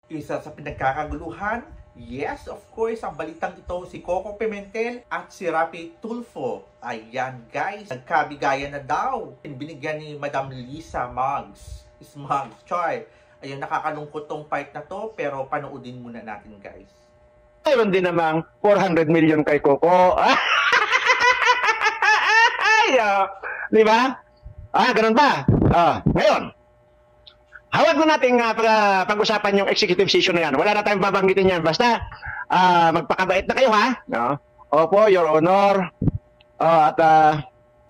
Isa sa pinagkakaguluhan, yes, of course, ang balitang ito si Coco Pimentel at si Rapi Tulfo. Ayan guys, nagkabigayan na daw. Binigyan ni Madam Lisa Muggs. Char. Ayun, nakakalungkot tong part na to, pero panoodin muna natin guys. Mayroon din namang 400 million kay Coco. Ay, di ba? Ganun ba? Ngayon, hawag mo natin pag-usapan yung executive session na yan. Wala na tayong babanggitin yan. Basta, magpakabait na kayo, ha? No? Opo, Your Honor.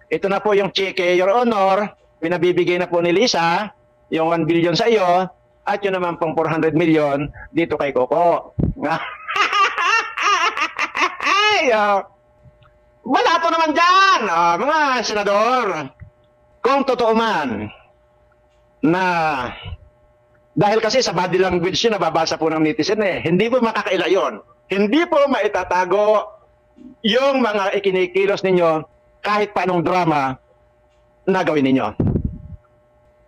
Ito na po yung cheque, Your Honor. Pinabibigay na po ni Lisa, yung 1 billion sa iyo, at yun naman pong 400 million dito kay Coco. Wala po naman dyan, mga senador. Kung totoo man, na dahil kasi sa body language yun, nababasa po ng netizen hindi po makakaila yun. Hindi po maitatago yung mga ikinikilos ninyo kahit paanong drama na gawin ninyo.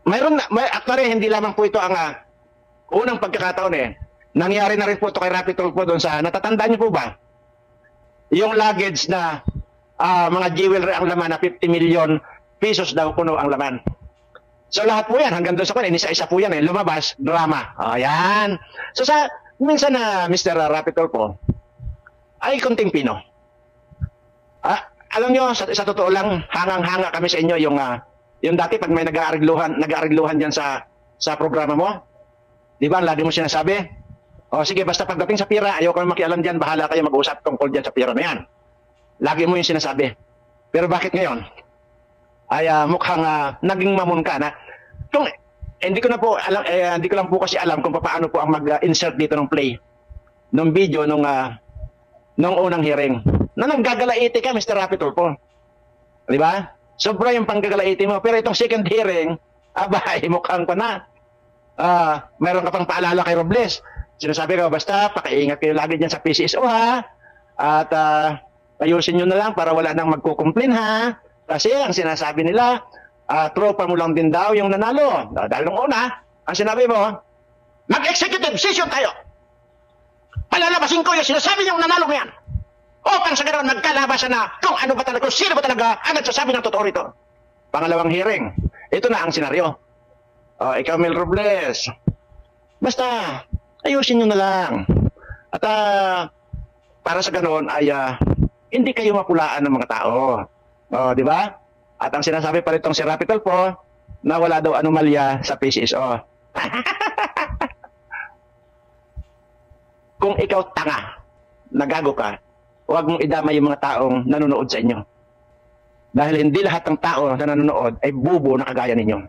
Actually, hindi lamang po ito ang unang pagkakataon Nangyari na rin po ito kay Rapi Tulfo doon sa, natatandaan niyo po ba? Yung luggage na mga jewelry ang laman na 50 million pesos daw puno ang laman. So lahat po yan, hanggang doon sa kanya, isa-isa po yan lumabas, drama. Ayan. So minsan na Mr. Rapi Tulfo, ay kunting pino. Alam nyo, sa totoo lang, hangang-hanga kami sa inyo yung dati pag may nag-aarigluhan dyan sa programa mo. Di ba, lagi mo sinasabi, sige, basta pagdating sa pira, ayaw ko na makialam dyan, bahala kayo mag-usap tungkol dyan sa pira na yan. Lagi mo yung sinasabi. Pero bakit ngayon? Ay mukhang naging mamon ka na. Kung hindi ko lang po kasi alam kung paano po ang mag-insert dito ng play ng video nung unang hearing. Na naggagalaiti ka, Mr. Rapi Tulfo. Di ba? Sobra yung panggagalaiti mo. Pero itong second hearing, mukhang pa na. Mayroon ka pang paalala kay Robles. Sinasabi ko, basta pakiingat kayo lagi dyan sa PCSO, ha? At ayusin nyo na lang para wala nang magkukumplain, ha? Kasi ang sinasabi nila, tropa mo lang din daw yung nanalo. Dahil nung una, ang sinabi mo, mag-executive session tayo. Palalabasin ko yung sinasabi niyong nanalo mo yan. Upang sa ganoon, nagkalabasan na kung ano ba talaga, kung sino ba talaga ang nagsasabi ng totoo rito. Pangalawang hearing, ito na ang senaryo. Ikaw, Mel Robles, basta, ayusin nyo na lang. At para sa ganoon ay hindi kayo mapulaan ng mga tao. Di ba? At ang sinasabi pa rin si Rapi Tulfo na wala daw anomalya sa PCSO. Kung ikaw tanga, nagago ka, huwag mong idamay yung mga taong nanonood sa inyo. Dahil hindi lahat ng tao na nanonood ay bubo na kagaya ninyo.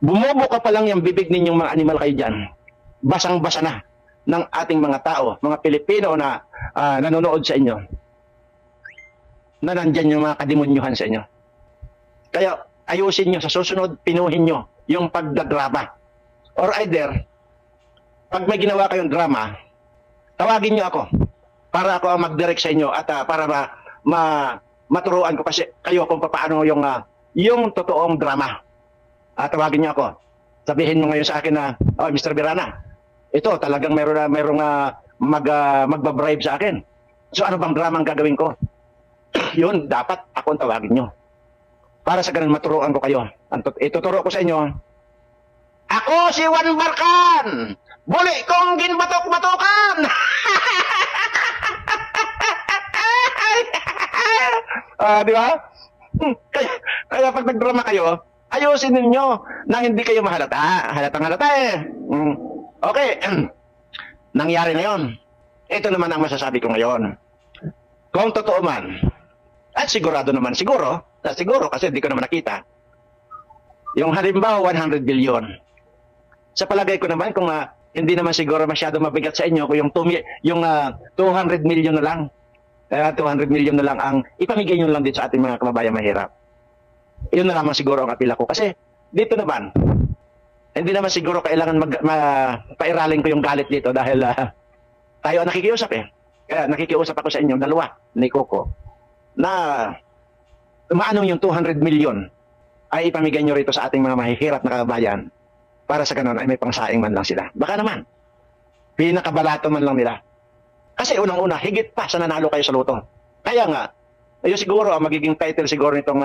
Bumubo ka pa lang yung bibig ninyong mga animal kayo dyan. Basang-basa na ng ating mga tao, mga Pilipino na nanonood sa inyo. Na nandyan yung mga kademonyuhan sa inyo. Kaya ayusin nyo sa susunod, pinuhin nyo yung pagdadrama. Or either, pag may ginawa kayong drama, tawagin nyo ako para ako ang mag-direct sa inyo at para maturuan ko kasi kayo kung paano yung totoong drama. Tawagin nyo ako. Sabihin mo ngayon sa akin na, Mr. Birana, ito talagang mayroong magbabribe sa akin. So ano bang drama ang gagawin ko? Yun, dapat ako ang tawagin nyo. Para sa ganun, maturuan ko kayo. Ituturo ko sa inyo. Ako si Juan Barkan! Buli kong ginbatok-batokan! Di ba? Kaya pag nagdrama kayo, ayusin ninyo na hindi kayo mahalata. Halatang-halata Okay. Nangyari na yun. Ito naman ang masasabi ko ngayon. Kung totoo man, at sigurado naman, siguro kasi hindi ko naman nakita, yung halimbawa 100 billion. Sa palagay ko naman, kung hindi naman siguro masyado mabigat sa inyo, kung yung 200 million na lang, 200 million na lang ang ipamigay nyo lang din sa ating mga kababayan mahirap. Yun na naman siguro ang apila ko. Kasi dito naman, hindi naman siguro kailangan pairalin ko yung galit dito dahil tayo ang nakikiusap Kaya nakikiusap ako sa inyo, dalawa, ni Coco, na maanong yung 200 million ay ipamigay nyo rito sa ating mga mahihirap na kababayan para sa ganun ay may pangsaing man lang sila. Baka naman, Pinakabalato man lang nila. Kasi unang-una, higit pa sa nanalo kayo sa loto. Kaya nga, ayun siguro, ang magiging title siguro nitong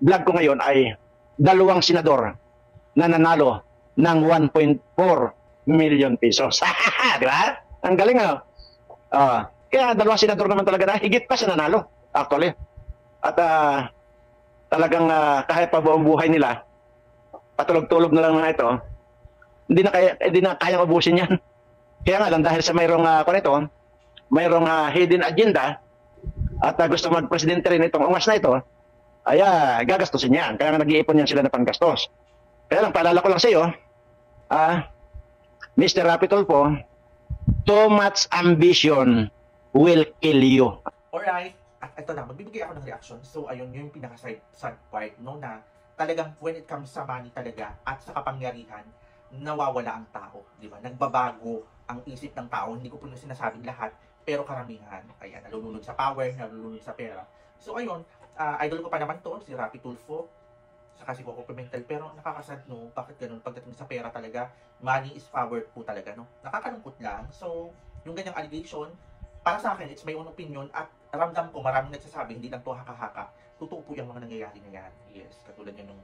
vlog ko ngayon ay 2 senador na nanalo ng 1.4 million pesos. Di ba? Ang galing ano? Kaya 2 senador naman talaga na higit pa sa nanalo, actually. At talagang kahit pa buong buhay nila, patulog-tulog na lang na ito, hindi na kayang ubusin yan. Kaya nga lang, dahil sa mayroong mayroong hidden agenda at gusto mag-presidente rin itong ungas na ito, ay gagastusin yan. Kaya nga nag-iipon yan sila na panggastos. Kaya lang, paalala ko lang sa iyo, Mr. Rapi Tulfo, too much ambition will kill you. Alright, at ito na, magbibigay ako ng reaction. So, ayun yung pinaka-sad part, no, na talagang when it comes sa money talaga at sa kapangyarihan, nawawala ang tao, di ba? Nagbabago ang isip ng tao. Hindi ko po yung sinasabing lahat, pero karamihan, ayan, nalulunod sa power, nalulunod sa pera. So, ayun, idol ko pa naman to, si Rapi Tulfo, saka si Coco Pimentel, pero nakakasad, no? Bakit ganun? Pagdating sa pera talaga, money is power po talaga, no? Nakakalungkot lang. So, yung ganyang allegation, para sa akin, it's my own opinion, at ramdam ko, maraming nagsasabi, hindi lang to haka-haka. Totoo po yung mga nangyayari na yan. Yes, katulad yun ng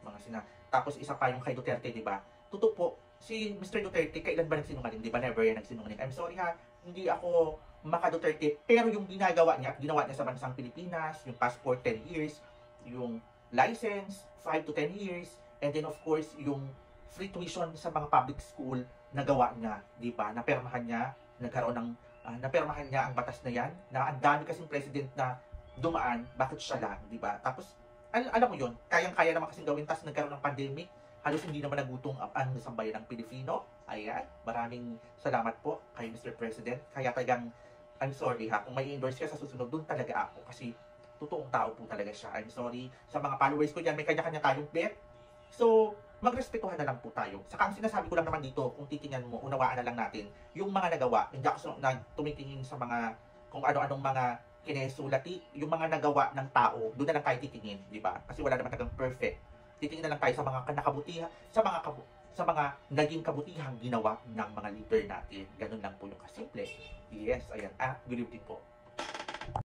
mga Tapos isa pa yung kay Duterte, di ba? Totoo po, si Mr. Duterte, kailan ba nagsinungaling? Di ba? Never yan nagsinungaling. I'm sorry ha, hindi ako maka-Duterte, pero yung ginagawa niya at ginawa niya sa bansang Pilipinas, yung passport 10 years, yung license 5 to 10 years, and then of course, yung free tuition sa mga public school na gawa niya, di ba? Napermahan niya, nagkaroon ng napermahan niya ang batas na yan, na ang dami kasing president na dumaan, bakit siya lang, di ba? Tapos, alam mo yun, kayang-kaya naman kasing gawin, tapos nagkaroon ng pandemic, halos hindi naman nagutong ang sambayan ng Pilipino. Ayan, maraming salamat po kay Mr. President. Kaya talagang, I'm sorry ha, kung may endorse ka sa susunod, dun talaga ako, kasi totoong tao po talaga siya. I'm sorry sa mga followers ko dyan, may kanya-kanya tayong bet. So, magrespetuhan na lang po tayo. Saka ang sinasabi ko lang naman dito, kung titingnan mo, unawaan na lang natin yung mga nagawa. Hindi ako tumitingin sa mga, kung ano-anong mga kinesulati, yung mga nagawa ng tao, doon na lang tayo titingin, di ba? Kasi wala naman talagang perfect. Titingin na lang tayo sa mga nakabutihan, sa mga naging kabutihang ginawa ng mga leader natin. Ganun lang po yung kasimple. Yes, ayan. Good evening po.